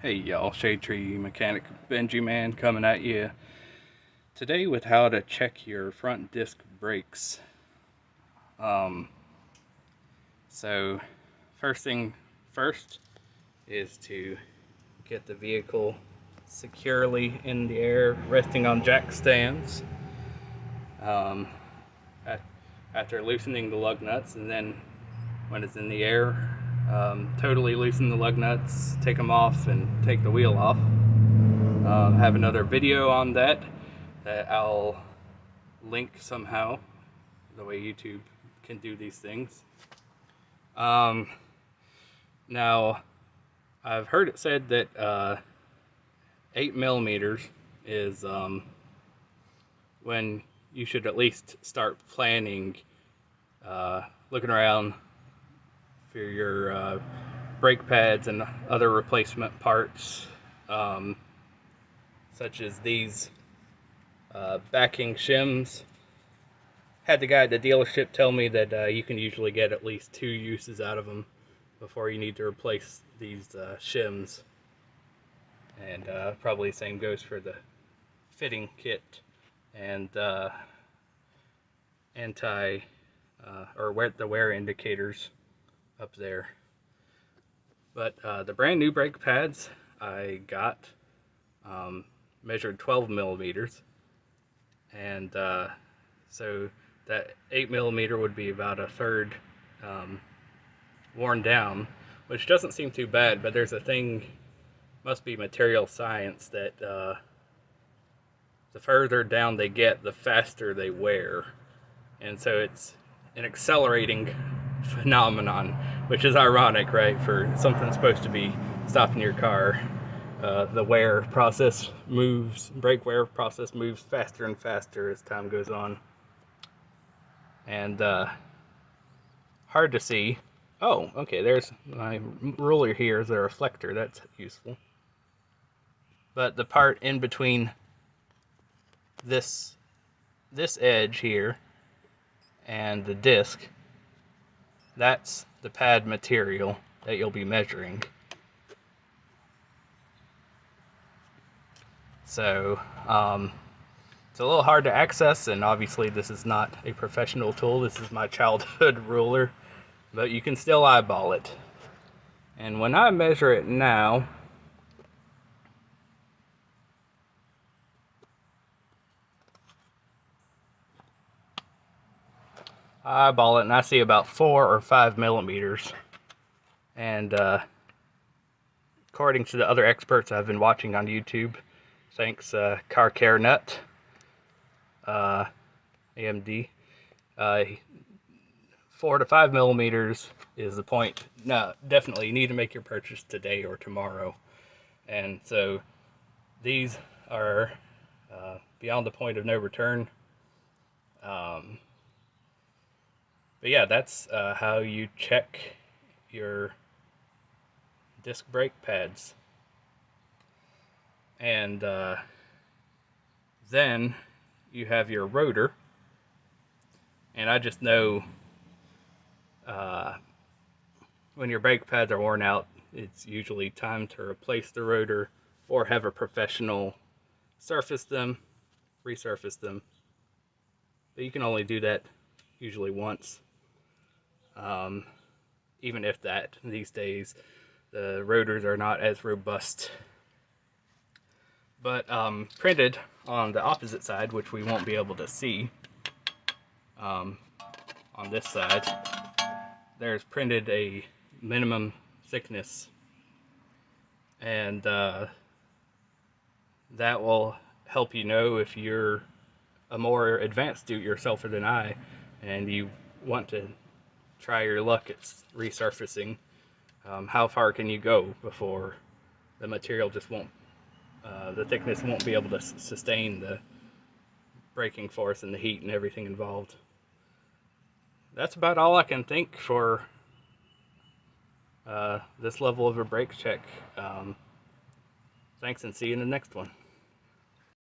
Hey y'all, Shade Tree Mechanic Benji Man coming at you today with how to check your front disc brakes. So first thing first is to get the vehicle securely in the air, resting on jack stands. After loosening the lug nuts, and then when it's in the air, totally loosen the lug nuts, take them off, and take the wheel off. Have another video on that I'll link somehow, the way YouTube can do these things. Now, I've heard it said that 8 millimeters is when you should at least start planning, looking around for your brake pads and other replacement parts, such as these backing shims. Had the guy at the dealership tell me that you can usually get at least 2 uses out of them before you need to replace these shims. And probably the same goes for the fitting kit and the wear indicators up there. But the brand new brake pads I got measured 12 millimeters, and so that 8 millimeter would be about a third worn down, which doesn't seem too bad. But there's a thing, must be material science, that the further down they get, the faster they wear, and so it's an accelerating phenomenon, which is ironic, right, for something supposed to be stopping your car. The wear process moves, brake wear process moves faster and faster as time goes on. And hard to see. Oh, okay, there's my ruler here is a reflector, that's useful. But the part in between this edge here and the disc, that's the pad material that you'll be measuring. So it's a little hard to access, and obviously this is not a professional tool. This is my childhood ruler, but you can still eyeball it. And when I measure it now, I eyeball it and I see about 4 or 5 millimeters. And according to the other experts I've been watching on YouTube, thanks Car Care Nut, AMD, 4 to 5 millimeters is the point. No, definitely you need to make your purchase today or tomorrow. And so these are beyond the point of no return. But yeah, that's how you check your disc brake pads. And then you have your rotor. And I just know when your brake pads are worn out, it's usually time to replace the rotor or have a professional resurface them. But you can only do that usually once. Even if that, these days the rotors are not as robust. But printed on the opposite side, which we won't be able to see, on this side, there's printed a minimum thickness, and that will help you know if you're a more advanced do-it-yourselfer than I, and you want to try your luck at resurfacing. How far can you go before the material just won't, the thickness won't be able to sustain the braking force and the heat and everything involved. That's about all I can think for this level of a brake check. Thanks, and see you in the next one.